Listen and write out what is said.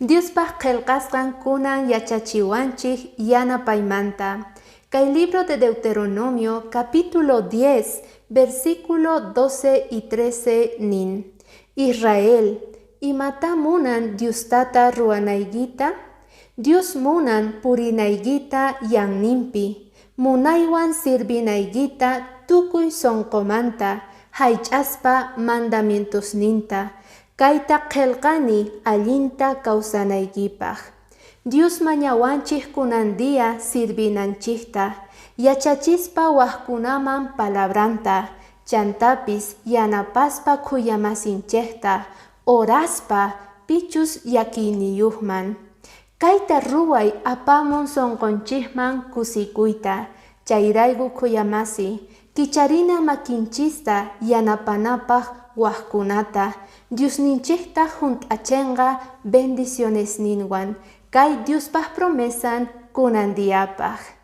Diospaj qillqasqan kunan yachachiwanchik yanapaymanta. Kay libro de Deuteronomio capítulo 10 versículo 12 y 13 nin. Israel, imata munan Diostata ruanaygita, Dios munan purinaygita yanninpi, munaywan sirvinaygita tukuy sonqomanta, haych'aspa mandamientos ninta, kayta qillqani allinta kawsanaykipaj. Dios mañawanchik kunandia sirvinanchikta, yachachispa wajkunaman palabranta, chantapis yanapaspa kuyamasinchikta, oraspa pichus yakiniyuqman. Kayta ruway apamun sonqonchikman kusikuyta, chayrayku kuyamasi, kicharina makinchista yanapanapaq wajkunata, Diosninchikta junt'achinqa bendiciones ninwan, kay Diospaj promesan kunandiapaj.